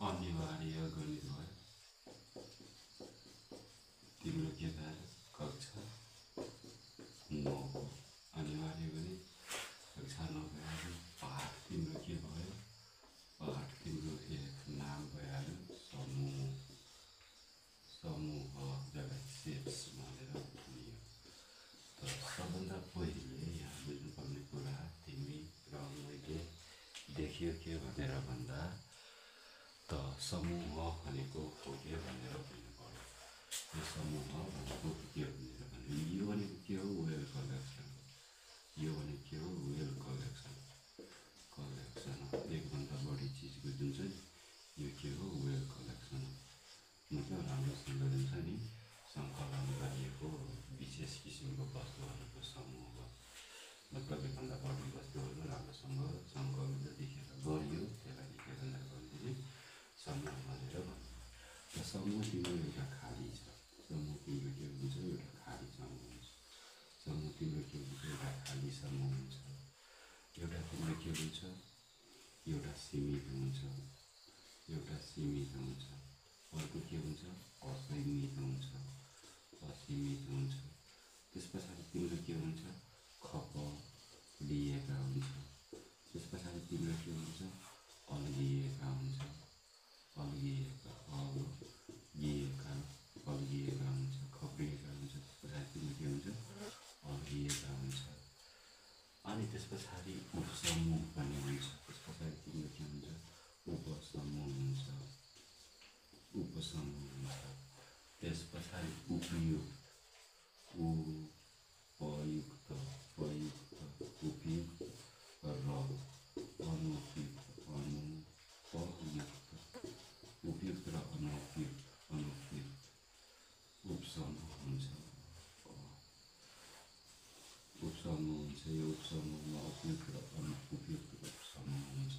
अनिवार्य गणित भयो। तिम्रो के भयो? कक्षा 9 अनिवार्य गणित कक्षा 9 भयो। पाठ तिम्रो के भयो? पाठ तिम्रो एक नाम भइहाल्यो, समूह। समूह जगत सेप्स भनेर भनियो। त सबभन्दा पहिले यहाँ बुझ्नुपर्ने कुरा तिमी र मैले देखियो के भनेर भन्दा त समूह भनेको हो के भनेर बुझ्नु पर्यो। यो समूह भनेको के भनेर भन्यो, यो भनेको के हो? Well collection. यो भनेको के हो? Well collection. कलेक्सन एकभन्दा बढी चिजको जुन चाहिँ यो के हो? वेल कलेक्सन हो। मतलब राम्रोसँग जुन छ नि सङ्कलन गरिएको विशेष किसिमको वस्तुहरूको समूह हो। मतलब एकभन्दा बढी वस्तुहरू राम्रोसँग सङ्कलन जतिखेर गरियो त्यसलाई के भनेर भनिदिने? समूह भनेर भनियो। र समूह तिम्रो एउटा खाली छ। समूह तिम्रो के हुन्छ? एउटा खाली समूह हुन्छ। समूह तिम्रो के हुन्छ? एउटा खाली समूह हुन्छ। एउटा तिम्रो के हुन्छ? एउटा सीमित हुन्छ। एउटा सीमित हुन्छ। अर्को के हुन्छ? असीमित हुन्छ। असीमित हुन्छ। त्यस पछाडि तिम्रो के हुन्छ? खपलिएका हुन्छ। त्यस पछाडि तिम्रो के हुन्छ? अल्गिएका हुन्छ। अल्गिएका, अल्गिएका, अल्गिएका हुन्छ। खप्रिएका हुन्छ। त्यस पछाडि तिम्रो के हुन्छ? अल्गिएका हुन्छ। अनि त्यस पछाडि उपसमूह भन्ने हुन्छ। त्यस पछाडि तिम्रो के हुन्छ? उपसमूह हुन्छ। उपसमूह हुन्छ। त्यस पछाडि उपयुक्त, उपयुक्त, उपयुक्त, उपयुक्त र अनुपयुक्त, अनुपयुक्त, उपयुक्त र अनुपयुक्त, अनुपयुक्त उपसमूह हुन्छ। उपसमूह हुन्छ। यो उपसमूहमा उपयुक्त र अनुपयुक्त उपसमूह हुन्छ।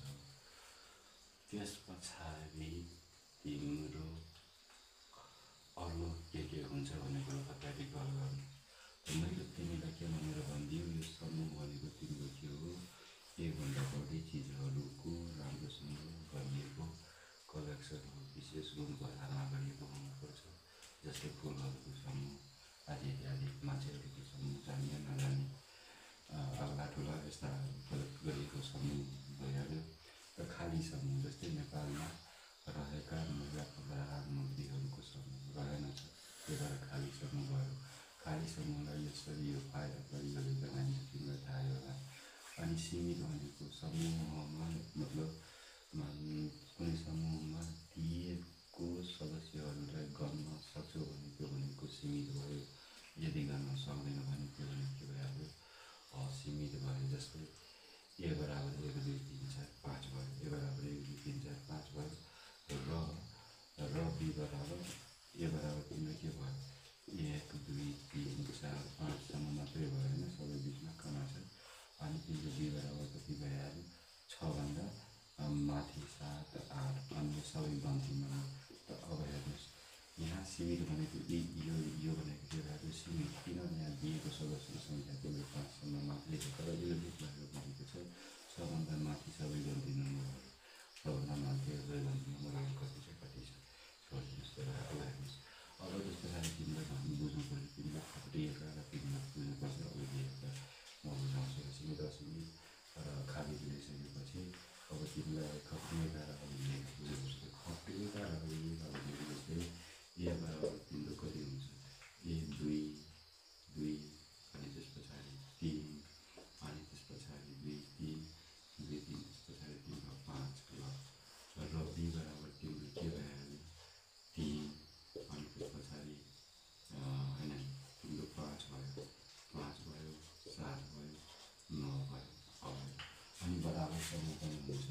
त्यस पछाडि तिम्रो अरू के हुन्छ भन्ने कुरो तपाईँले गल गर्नु। मैले तिमीलाई के भनेर भनिदियो? यो समूह भनेको तिम्रो के हो? एकभन्दा बढी चिजहरूको राम्रोसँग गरिएको कलेक्सन हो। विशेष गुणको आधारमा गरिएको हुनुपर्छ। जस्तै फुलहरूको समूह आदि इत्यादि, मान्छेहरूको समूह, जान्ने नजान्ने अग्ला ठुला यस्ता कलेक्ट गरिएको समूह भइहाल्यो। र खाली समूह जस्तै नेपालमा रहेका महिला प्रधानमन्त्रीहरूको समूह रहेनछ, त्यही भएर खाली समूह भयो। खाली समूहलाई यसरी यो फाइदा प्रयोगले जनाइन्छ, तिमीलाई थाहै होला। अनि सीमित भनेको समूहमा मतलब कुनै समूहमा दिएको सदस्यहरूलाई गर्न सक्छौ भने त्यो भनेको सीमित भयो। यदि गर्न सक्दैन भने त्यो भनेको के भइहाल्यो? असीमित भयो। जस्तै A बराबर 1 2 3 4 5 भयो। A बराबर 1 2 3 4 5 भयो। र B बराबर A बराबर तिम्रो के भयो? 1 2 3 4 5 सम्म मात्रै भयो होइन, सबै बिचमा कमा छ। अनि तिम्रो B बराबर कति भइहाल्यो? 6 भन्दा माथि 7 8 अन्य सबै गन्तीमा। त अब हेर्नुहोस्, यहाँ सीमित भनेको यो भनेको के भइहाल्यो? सीमित। किनभने यहाँ दिएको सदस्य सङ्ख्या केवल 5 सम्म मात्रै छ। तर यो लेखलाई भनेको छ 6 भन्दा माथि सबै गन्ती नम्बरहरू, 6 भन्दा माथि सबै गन्ती नम्बरहरू कति छ कति छ छोडिदिनुहोस्। त्यही भएर अब हेर्नुहोस्, अब त्यस पछाडि तिमीलाई बुझ्नु पर्छ, तिमीलाई खप्रिएका र तिमीलाई बुझ्नुपर्छ अल्गिएका। म बुझाउँछु सीमित असीमित र खाली बुझिसकेपछि अब तिमीलाई खप्रिएका र अल्गिएका बुझ्नुपर्छ। खप्रिएका र अल्गिएका भनेको जस्तै A बराबर तिम्रो कति हुन्छ? 1 2 2 अनि त्यस पछाडि 3 अनि त्यस पछाडि 2 3 2 3 त्यस पछाडि तिम्रो 5 ल। र B बराबर तिम्रो के भइहाल्यो? 3 अनि त्यस पछाडि होइन तिम्रो 5 भयो, 5 भयो, 7 भयो, 9 भयो। अनि बराबर समूह पनि हुन्छ।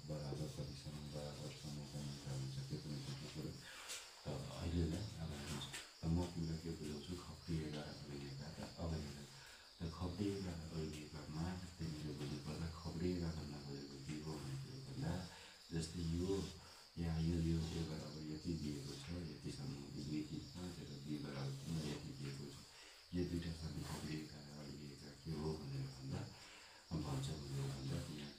बराबर कतिसम्म बराबर समूह पनि हुन्छ, त्यो पनि बुझ्नु पऱ्यो। त अहिलेलाई अब हेर्नुहोस्, म तिमीलाई के बुझाउँछु? खप्रिएका र अल्गिएका। अब हेर, त खप्रिएका र अल्गिएकामा तिमीले बुझ्नुपर्दा खप्रिएका भन्दा खोजेको के हो भनेको भन्दा जस्तै यो यहाँ यो A बराबर यति दिएको छ, यति समूह 1 2 3 5 र B बराबर तिमीलाई यति दिएको छ। यो दुईवटा सबै खप्रिएका र अल्गिएका के हो भनेर भन्दा भन्छ भनेर भन्दा यहाँ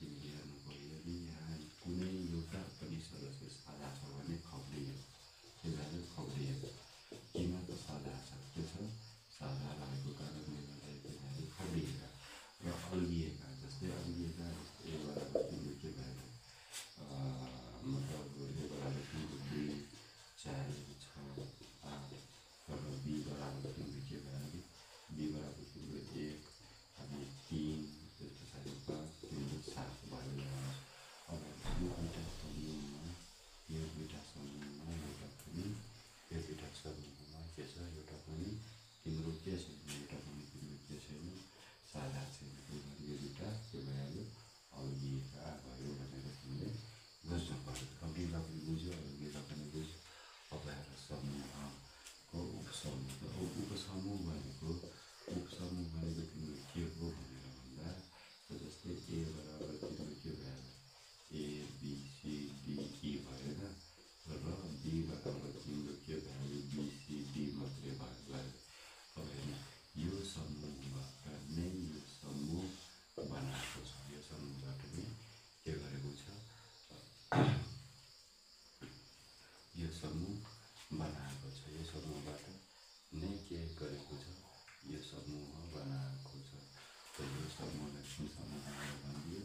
यो समूह बनाएको छ, यो समूहबाट नै के गरेको छ, यो समूह बनाएको छ। र यो समूहलाई कुन समूह भनेर भनिदियो,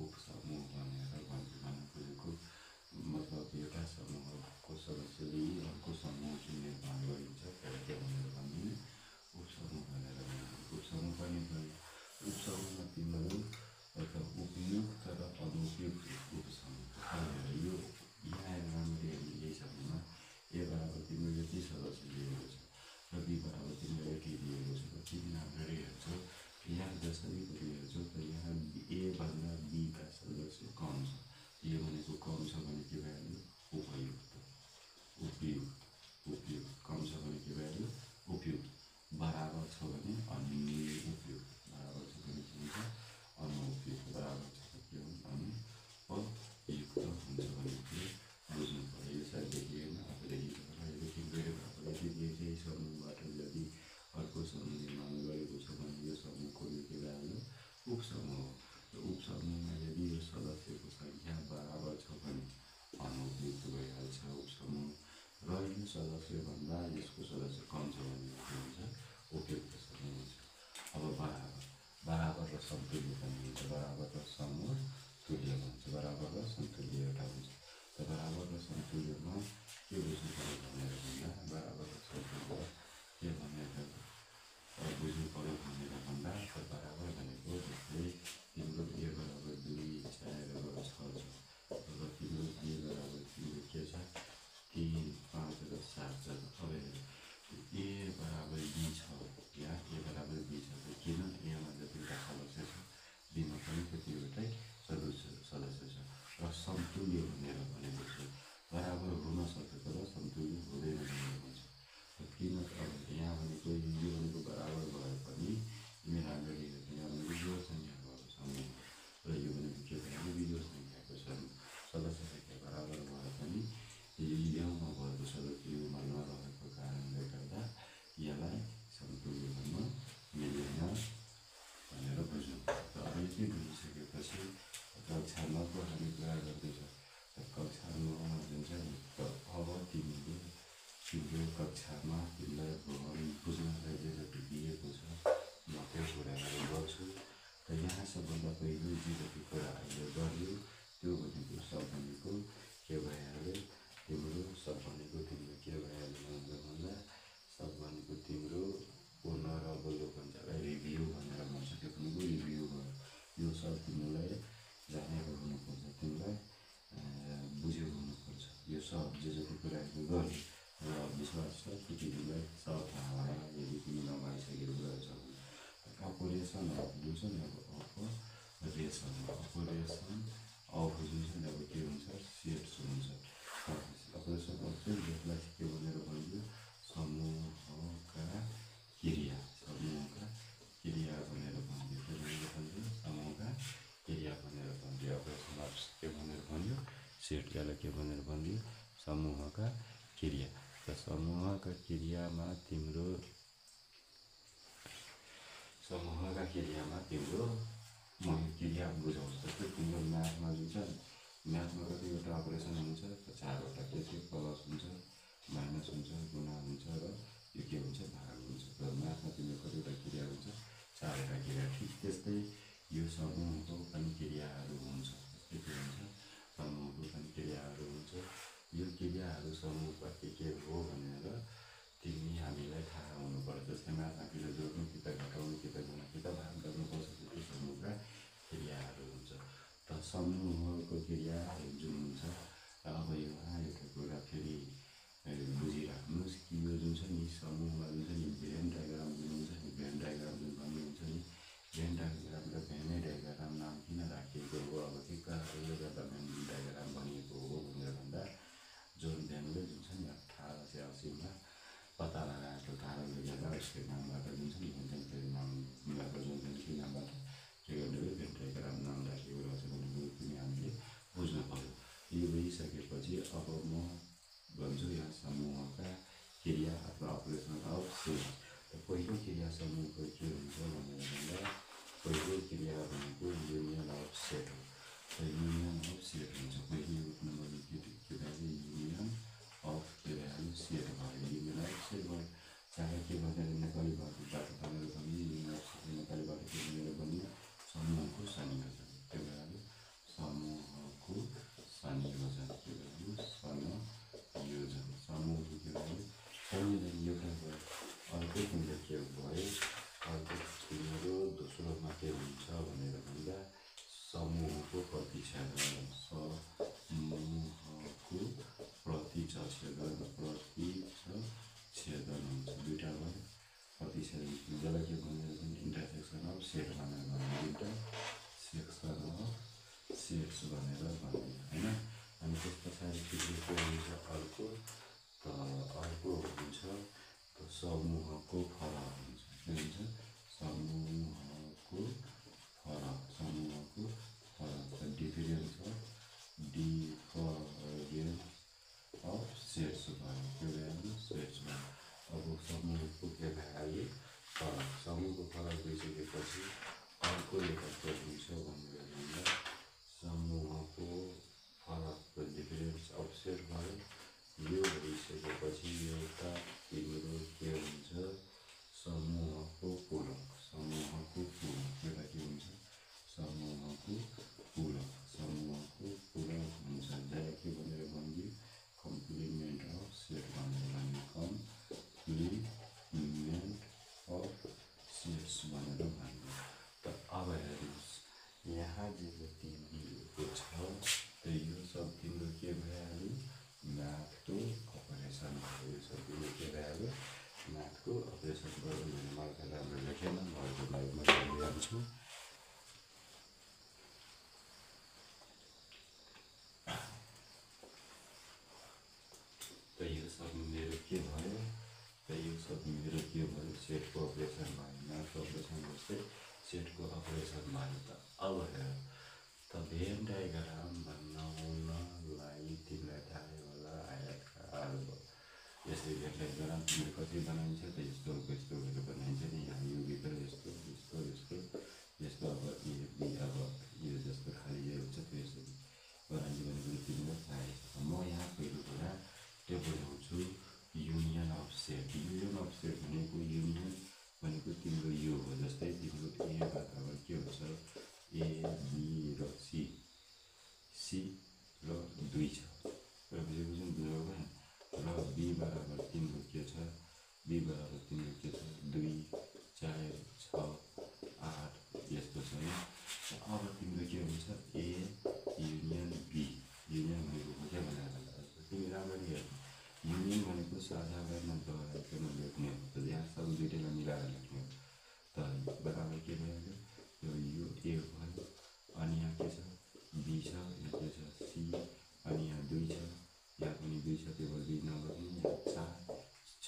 उपसमूह भनेर भन्न खोजेको मतलब एउटा समूहको सदस्यले अर्को समूहको निर्माण गरिन्छ, त्यसलाई के भनेर भनिदिने, उपसमूह भनेर भनिदिने। उपसमूह पनि भयो, उपसमूहमा तिम्रो अथवा उपयुक्त र अनुपयुक्त उपसमूह। यो यहाँ राम्ररी हेर्नु, यही समूहमा ए बराबर तिम्रो यति सदस्य दिएको छ र बी बराबर तिम्रो यति दिएको छ र तिमी राम्ररी हेर्छौ, यहाँ जसरी पनि हेर्छौ त यहाँ ए भन्दा बीका सदस्य कम छ। यो भनेको कम छ भने के भइहाल्यो, उपयुक्त। उपयुक्त उपयुक्त कम छ भने के भइहाल्यो, उपयुक्त। बराबर छ भने अनुपयुक्त। बराबर छ भने के हुन्छ, अनुपयुक्त। बराबर छ भने के हुन्छ, अनुपयुक्त हुन्छ भने के बुझ्नु पर्यो। यो सायद देखिएन, अब देखिन्छ होला। यो देखिँदैन बराबर यदि समूहबाट यदि अर्को समूह निर्माण गरेको छ भने यो समूहको यो के भइहाल्यो, उपसमूह हो। र उपसमूहमा यदि यो सदस्यको सङ्ख्या बराबर छ भने अनुपयुक्त भइहाल्छ उपसमूह, र यो सदस्यभन्दा यसको सदस्य कम छ भने के हुन्छ, उपयुक्त समूह हुन्छ। अब बराबर र समतुल्य पनि हुन्छ। बराबर र समतुल्य भन्छ, बराबर र समतुल्य एउटा हुन्छ। र बराबर र समतुल्यमा के बुझ्नु पऱ्यो भनेर भन्दा, बराबर र समतुल्य के भनेर बुझ्नु पऱ्यो भनेर भन्दा, बराबर भनेको जस्तै तिम्रो ए बराबर 2, 4 र 6 छ, र तिम्रो बी बराबर तिम्रो के छ, 3, 5 र 7 छ। अब ए बराबर बी छ, यहाँ ए बराबर बी छ, किन एमा जतिवटा सदस्य छ बीमा पनि त्यतिवटै सदस्य छ। र समतुल्य भनेर भनेको छु, बराबर हुन सकेको र समतुल्य हुँदैन भनेर भन्छ। किन अब यहाँ भनेको यो भनेको बराबर भए पनि तिमी राम्ररी हेर्छ, यहाँ भनेको यो सङ्ख्याको समूह र यो भनेको के भयो, यो सङ्ख्याको सदस्य सङ्ख्या बराबर भए पनि योमा भएको सदस्य योमा नरहेको कारणले गर्दा यसलाई समतुल्य भन्न मिल्दैन भनेर बुझ्नु। अब यति बुझिसकेपछि कक्षामा पो हामी कुरा गर्दैछौँ। कक्षामा जुन छ नि, अब तिम्रो कक्षामा तिमीलाई बुझ्नलाई जे जति दिएको छ म त्यो कुराहरू गर्छु। र यहाँ सबभन्दा पहिलो जे जति कुराहरूले गर्यो त्यो भनेको सब भनेको के भइहाल्यो, तिम्रो सब भनेको तिम्रो के भइहाल्यो भन्दा, सब भनेको तिम्रो पुनरावलोकन जसलाई रिभ्यू भनेर भन्छ, त्यो भनेको रिभ्यू भयो। यो सब तिमीलाई जानेको हुनुपर्छ, तिमीलाई बुझेको हुनुपर्छ। यो सब जे जति कुराहरू गर्यो र विश्वास छ कि तिमीलाई सब थाहा होला, यदि तिमी नभइसकेको रहेछ भने। अपरेसन अफ जुन छ नि, अब अपरेसन अफ जुन छ नि, अब के हुन्छ, सेट्स हुन्छ। अपरेसन अफ चाहिँ जसलाई के भनेर भनिदियो, समूहका क्रिया, समूहका क्रिया भनेर भनिदियो। के भनेर भनिदियो, समूहका क्रिया भनेर भनिदियो। अपरेसन अफ के भनेर भनियो, सेट यसलाई के भनेर भनिदियो, समूहका क्रिया। र समूहका क्रियामा तिम्रो म क्रिया बुझाउँछु। जस्तै तिम्रो म्याथमा जुन छ नि, म्याथमा कतिवटा अपरेसन हुन्छ, 4वटा के प्लस हुन्छ, माइनस हुन्छ, गुणा हुन्छ र यो के हुन्छ, भाग हुन्छ। र म्याथमा तिम्रो कतिवटा क्रिया हुन्छ, 4वटा क्रिया। ठिक त्यस्तै यो समूहको पनि क्रियाहरू हुन्छ। के हुन्छ, समूहको पनि क्रियाहरू हुन्छ। यो क्रियाहरू समूहका के हो भनेर तिमी हामीलाई थाहा हुनुपर्छ। जस्तै म्याथमा कि जोड्नु कि त घटाउनु कि त गुणा कि त भाग गर्नुपर्छ, त्यो समूहका क्रियाहरू हुन्छ। र समूहको क्रियाहरू जुन हुन्छ, अब यहाँ एउटा कुरा फेरि बुझिराख्नुहोस् कि यो जुन छ नि, समूहमा जुन छ नि, भेन डायग्राम जुन हुन्छ नि, भेन डायग्राम जुन भन्ने हुन्छ नि, भेन डायग्राम र भेनै डायग्राम नाम किन राखिएको हो, अब के कारणले गर्दा भेन डायग्राम भनिएको हो भनेर भन्दा, जोन भेनले जुन छ नि 1880मा पत्ता लगाएको कारणले गर्दा उसको नामबाट जुन छ नि, भेन नामबाट जोन भेनको नामबाट के गर्नु, भेन डायग्राम नाम राखेको रहेछ भनेको पनि हामीले बुझ्नु पऱ्यो। यो बुझिसकेपछि अब म भन्छु यहाँ समूहका क्रिया अथवा अपरेसन अफ सेट। पहिलो क्रिया समूहको के हुन्छ भनेर भन्दा, पहिलो क्रिया भनेको युनियन अफ सेट हो। युनियन अफ सेट हुन्छ। पहिलो नम्बर संयोजन के भयो संयोजन समूह के भयो संयोजन यो भयो अर्को तिम्रो के भयो अर्को तिम्रो दोस्रोमा के हुन्छ भनेर भन्दा समूहको प्रतिच्छेदन समूहको प्रतिच्छेदन हुन्छ दुईटा भयो प्रतिच्छेदन जसलाई के भन्छ इन्टरसेक्सन अफ सेट भनेर भन्ने दुईटा सेक्सन अफ सेट्स भनेर भन्ने होइन अनि त्यस पछाडि के हुन्छ अर्को हुन्छ समूहको फरक हुन्छ के हुन्छ समूहको फरक डिफरेन्स अफ सेट्स भयो के भयो सेट्स भयो अब समूहको के भइहाल्यो फरक समूहको फरक भइसकेपछि अर्कोले कस्तो हुन्छ भनेर भन्दा समूहको फरक डिफरेन्स अफ सेट भयो यो भइसकेपछि एउटा तिम्रो के हुन्छ समूहको पूरक एउटा के हुन्छ समूहको पूरक हुन्छ जसलाई के भनेर भनिदियो कम्प्लिमेन्ट अफ सेट भनेर भन्ने कम्प्लिमेन्ट अफ सेट्स भनेर भन्ने त अब हेर्नुहोस् यहाँ जे जति दिएको छ यो सब तिम्रो के भइहाल्यो म्याथको अपरेसन भयो यो सब तिम्रो के भइहाल्यो म्याथको अपरेसन भयो भने मलाई राम्रो लेखेन म अर्को लाइभमा जान्छु त यो सब मेरो के भयो सेटको अपरेसन भयो म्याथको अपरेसन जस्तै सेटको अपरेसन भयो त अब हेर त भेन डायग्राम बनाउनलाई तिमीलाई थाहा होला आयतकार भयो यसरी भेन डायग्राम तिमीले कसरी बनाइन्छ त यस्तो बनाइन्छ नि यहाँ यो भित्र यस्तो अब ए बी अब यो जस्तो खालि यो हुन्छ त्यो यसरी बनाइन्छ भनेको तिमीलाई थाहा छ म यहाँ पहिलो कुरा त्यो बनाउँछु युनियन अफ सेट भनेको तिम्रो यो हो जस्तै तिम्रो ए बराबर के हुन्छ ए बी र सी र 2 छ र बुझेको र बी बराबर तिम्रो के छ 2 4 6 8 यस्तो छ नि अब तिम्रो के हुन्छ ए युनियन बी युनियन भनेको के भनेर तिमी राम्ररी हेर्नु युनियन भनेको साझा गर्न दोहोऱ्याइकन लेख्ने हो त यहाँ सब दुईटैलाई मिलाएर लेख्ने हो त बराबर के भइहाल्यो यो ए भयो अनि यहाँ के छ बी छ यहाँ के छ सी अनि यहाँ 2 छ यहाँ पनि 2 छ त्यो भएर 2 नगर्नु यहाँ 4 6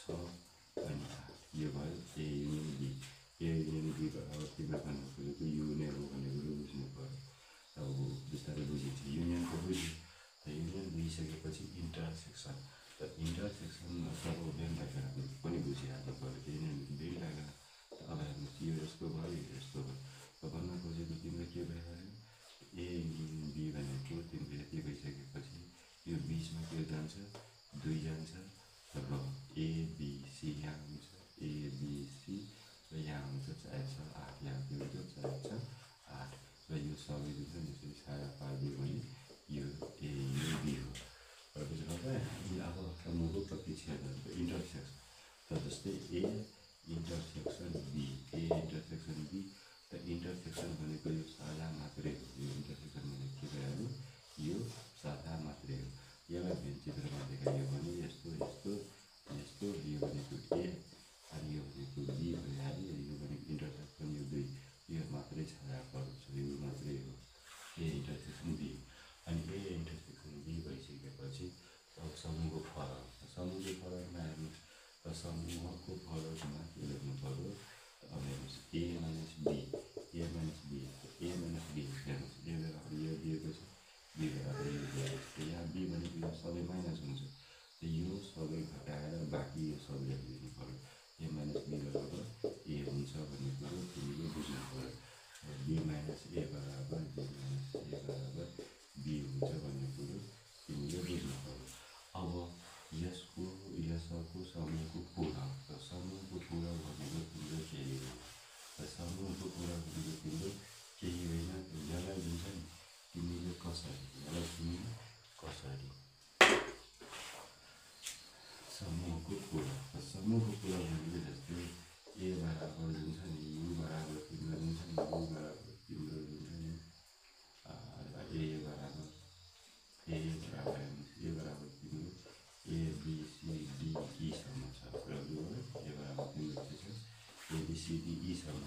अनि 8 यो भयो ए युनियन बी बराबर तिमीले भन्नु खोजेको युनियन हो भनेको बुझ्नु पऱ्यो अब बिस्तारै बुझिन्छ युनियनको बुझ्यो त युनियन बुझिसकेपछि इन्टरसेक्सन त इन्टरसेक्सनमा सब भेन डायग्राम पनि बुझिहाल्नु पऱ्यो युनियन भेन डायग्राम अब हेर्नुहोस् यो यस्तो भयो यस्तो भयो त भन्न खोजेको तिम्रो के भइहाल्यो ए युनियन बी भनेको तिम्रो यति भइसकेपछि यो बिचमा के जान्छ 2 जान्छ र एबिसी यहाँ हुन्छ एबिसी र यहाँ हुन्छ 4 6 8 यहाँ के हुन्छ 4 6 8 र यो सबै हुन्छ यसरी छाया पारिदियो भने यो ए यो बी हो र बुझ्नु भयो अब समूहको प्रतिच्छेदन इन्टरसेक्सन त जस्तै ए इन्टरसेक्सन बी त इन्टरसेक्सन भनेको यो साझा मात्रै हो यो इन्टरसेक्सन भनेको के भइहाल्यो यो साझा मात्रै हो यसलाई भेन चित्रमा देखाइयो भने यस्तो यो भनेको ए अनि यो भनेको बी भइहाल्यो यो भनेको इन्टरसेक्सन यो 2 यो मात्रै छाया पर्छ यो मात्रै हो ए इन्टरसेक्सन बी अनि ए इन्टरसेक्सन बी भइसकेपछि अब समूहको फरकमा हेर्नुहोस् र समूहको फरकमा के लेख्नु पर्यो अब हेर्नुहोस् ए माइनस बी हेर्नुहोस् ए बराबर यो दिएको छ बी बराबर यो दिएको छ यहाँ बी भनेको यो सबै माइनस हुन्छ यो सबै घटाएर बाँकी यो सब लेखिदिनु पर्यो ए माइनस बी बराबर ए हुन्छ भन्ने कुरो तिमीले बुझ्नु पर्यो बी माइनस ए बराबर बी हुन्छ भन्ने कुरो तिमीले बुझ्नु पर्यो अब यसको समूहको पूरक भनेको तिम्रो केही हो र समूहको पूरक भनेको तिम्रो केही होइन यसलाई दिन्छ नि तिमीले कसरी कसरी समूहको कुरा भनेको जस्तै ए बराबर जुन छ नि यु बराबर तिम्रो जुन छ नि यु बराबर तिम्रो जुन छ नि ए बराबर तिम्रो ABCD सम्म छ र यो ए बराबर तिम्रो के छ ABCD सम्म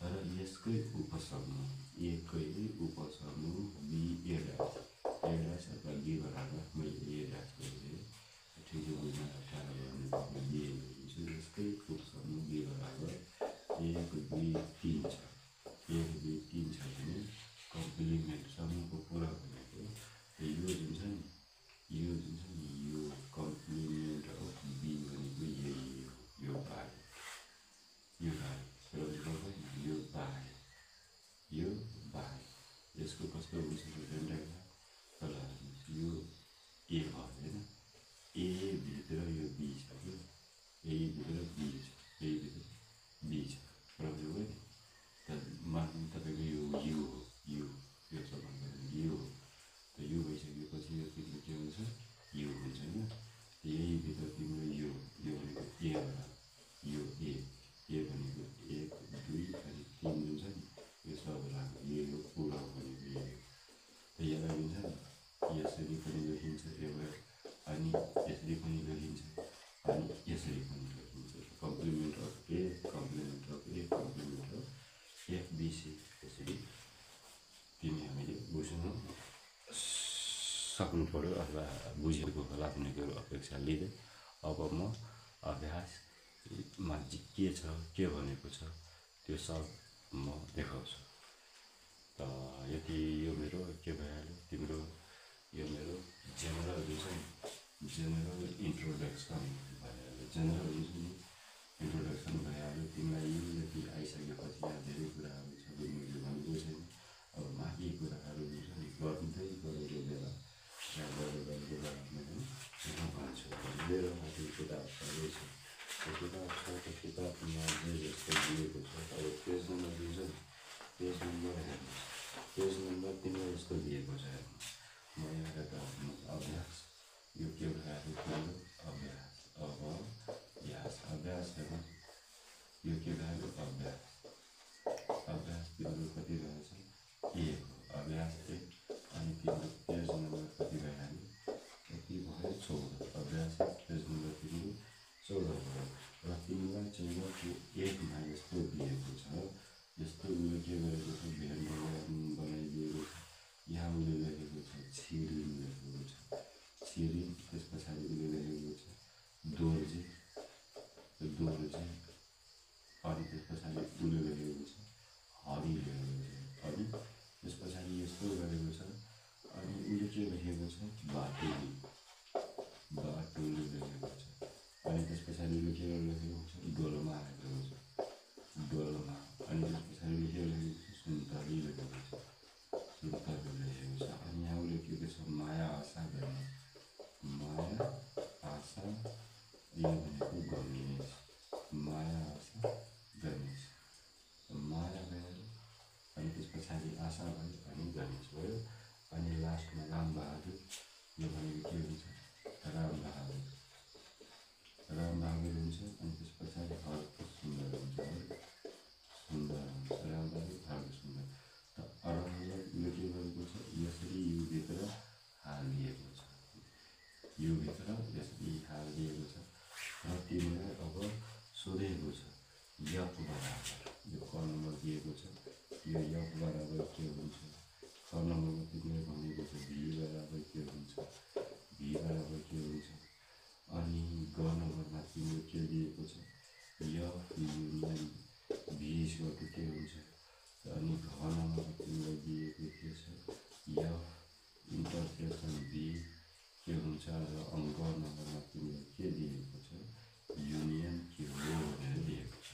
र यसकै उपसमूह एकै उपसमूह बी ए ड्यास अथवा बी बराबर मैले ए ड्यास गरेँ ठिक छ बुझ्न अप्ठ्यारो लिन्छु यसकै उपसमूह बी बराबर एक दुई तिन छ भने कम्प्लिमेन्ट समूहको कुरा भनेको यो जुन छ नि यो कम्प्लिमेन्ट अफ बी भनेको यही हो यो बाहेक यसको कस्तो हुन्छ तल यो ए भयो होइन ए भित्र यो बी छ कि ए भित्र बी छ र यो हो नि मान्नु तपाईँको यो यु हो यो सबभन्दा यो हो त यो भइसकेपछि यो तिम्रो के हुन्छ यो हुन्छ होइन यही भित्र तिम्रो यो भनेको ए होला यो ए भनेको एक दुई अनि तिन जुन छ नि यो सबलाई यो पुरा भनेको यही त यसलाई हुन्छ नि यसरी पनि लेखिन्छ एउटा अनि यसरी पनि लेखिन्छ अनि यसरी पनि लेखिन्छ कम्प्लिमेन्ट अफ ए एफबिसी यसरी तिमी हामीले बुझ्नु सक्नु पऱ्यो अथवा बुझेको होला भन्ने कुरो अपेक्षा लिँदै अब म अभ्यासमा के छ के भनेको छ त्यो सब म देखाउँछु त यति यो मेरो के भइहाल्यो तिम्रो यो मेरो जेनरल जुन छ नि जेनरल इन्ट्रोडक्सन भइहाल्यो तिमीलाई यो यति आइसकेपछि यहाँ धेरै कुराहरू छ मैले भनेको छैन अब बाँकी कुराहरू जुन छ नि गर्दै गरेको बेला गरेको बेलामा भन्छु मेरो हातमा किताब छँदै छ त्यो किताब छ त्यो किताबमा जे जस्तो दिएको छ अब पेज नम्बर जुन छ नि पेज नम्बर हेर्नुहोस् पेज नम्बर तिमीलाई यस्तो दिएको छ हेर्नुहोस् म यहाँ यता अभ्यास यो के भइहाल्यो तिम्रो अभ्यास हेर्नु यो के भइहाल्यो अभ्यास तिम्रो कति रहेछ ए हो अभ्यास एक अनि तिम्रो पेज नम्बर कति भइहाल्यो कति भयो 14 अभ्यास पेज नम्बर तिम्रो 14 भयो र तिमीलाई चाहिँ एकमा यस्तो दिएको छ यस्तो उसले के गरेको छ भेन बनाइदिएको छ यहाँ उसले लेखेको छ छिरिन लेखेको छ छिरिन त्यस पछाडि उसले लेखेको छ दोर्जे अनि त्यस पछाडि उसले लेखेको छ हरि लेखेको छ अनि त्यस पछाडि यस्तो गरेको छ अनि उसले के लेखेको छ बाटुली लेखेको छ अनि त्यस पछाडि लेखेको छ डोलमा लेखेको छ डोलमा अनि त्यस पछाडि लेखेको छ सुन्तली लेखेको छ अनि यहाँ लेखेको छ माया आशा गर्ने यो भनेको गणेश माया आशा गणेश माया भयो अनि त्यस पछाडि आशा भयो अनि गणेश भयो अनि लास्टमा रामबहादुर यो भनेको के हुन्छ रामबहादुर हुन्छ अनि त्यस पछाडि हर्क सुन्दर हुन्छ रामबहादुर हर्क सुन्दर त अरहलाई यो के गरेको छ यसरी योभित्र हालिएको छ र तिमीलाई अब सोधेको छ यफ बराबर यो क नम्बर दिएको छ यो यफ बराबर के हुन्छ ख नम्बरमा तिमीलाई भनेको छ भी बराबर के हुन्छ अनि ग नम्बरमा तिम्रो के दिएको छ यफ युनियन भी के हुन्छ अनि घ नम्बरमा तिमीलाई दिएको के छ यफ इन्टरसेक्सन बी के हुन्छ र अङ्क नम्बरमा तिमीलाई के दिएको छ युनियन के हो भनेर दिएको छ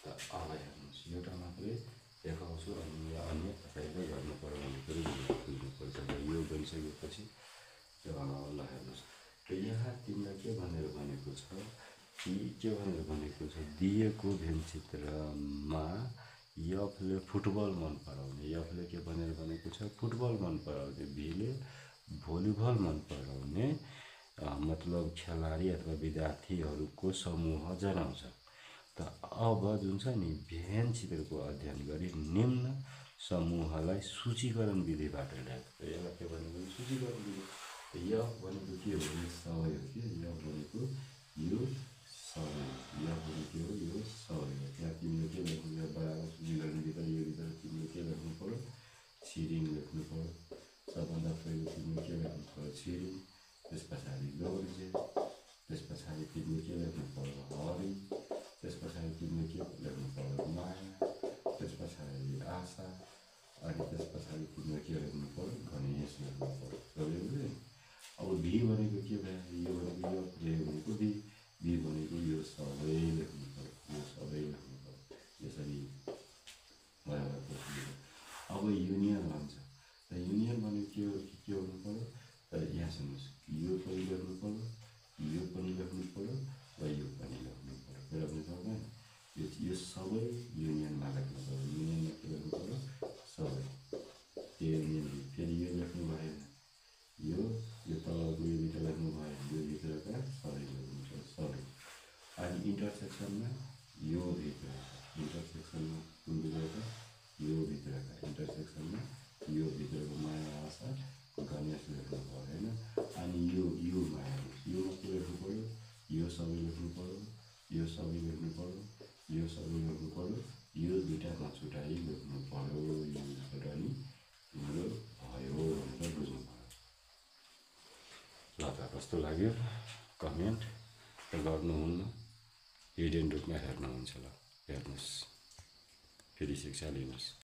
त अब हेर्नुहोस् एउटा मात्रै देखाउँछु अनि अन्य तपाईँले गर्नु पर्यो भन्ने कुरो बुझ्नुपर्छ र यो गरिसकेपछि ल हेर्नुहोस् र यहाँ तिमीलाई के भनेर भनेको छ दिएको भेनचित्रमा यफले फुटबल मन पराउने यफले के भनेर भनेको छ फुटबल मन पराउने भीले भलिबल मन पराउने मतलब खेलाडी अथवा विद्यार्थीहरूको समूह जनाउँछ। त अब जुन छ नि भेन चित्रको अध्ययन गरी निम्न समूहलाई सूचीकरण विधिबाट ल्याएको। यसलाई के भनेको सूचीकरण विधि। य भनेको के हो सबै हो कि य भनेको यो सबै य भनेको हो यो सबै हो। त्यहाँ तिमीले के लेख्नु यो बराबर सूचीकरण भित्र यो भित्र तिमीले के लेख्नु पर्यो छिरिङ लेख्नु पर्यो। सबभन्दा पहिलो तिमीले के लेख्नु पर्यो छिरिङ, त्यस पछाडि गौर्जे, त्यस पछाडि तिमीले के लेख्नु पर्यो हरि, त्यस पछाडि तिमीले के लेख्नु पर्यो माया, त्यस पछाडि आशा, अनि त्यस पछाडि तिमीले के लेख्नु पर्यो गणेश लेख्नु पर्यो। बुझ्यो? अब भी भनेको के भयो यो भनेको यो भनेको भी भनेको यो सबै लेख्नु पर्यो, यो सबै लेख्नु पर्यो। यसरी अब युनियन भन्छ। त युनियन भनेको के हुनु पर्यो त यहाँ सुन्नुहोस् यो पनि लेख्नु पर्यो, यो पनि लेख्नु पर्यो र यो पनि लेख्नु पर्यो। फेरि पनि सक्दैन यो सबै युनियनमा लेख्नु पर्यो। युनियनमा के लेख्नु पर्यो सबै। युनियन फेरि यो लेख्नु भएन, यो तलको यो भित्र लेख्नु भएन, यो भित्रका सबै लेख्नु पर्यो सबै। अनि इन्टरसेक्सनमा यो भित्र इन्टरसेक्सनमा कुन भित्रका यो भित्रका इन्टरसेक्सनमा यो भित्रको माया आशा गणेश लेख्नु पर्यो होइन। अनि यो माया योमा के लेख्नु पर्यो यो सबै लेख्नु पर्यो, यो सबै लेख्नु पर्यो, यो सबै लेख्नु पर्यो, यो दुईवटा नछुटाइ लेख्नु पर्यो। यो एउटा नि तिम्रो भयो भनेर बुझ्नु पर्यो। ल त कस्तो लाग्यो कमेन्ट गर्नुहुन्न, हिडेन रूपमा हेर्नुहुन्छ। ल हेर्नुहोस् फेरि शिक्षा लिनुहोस्।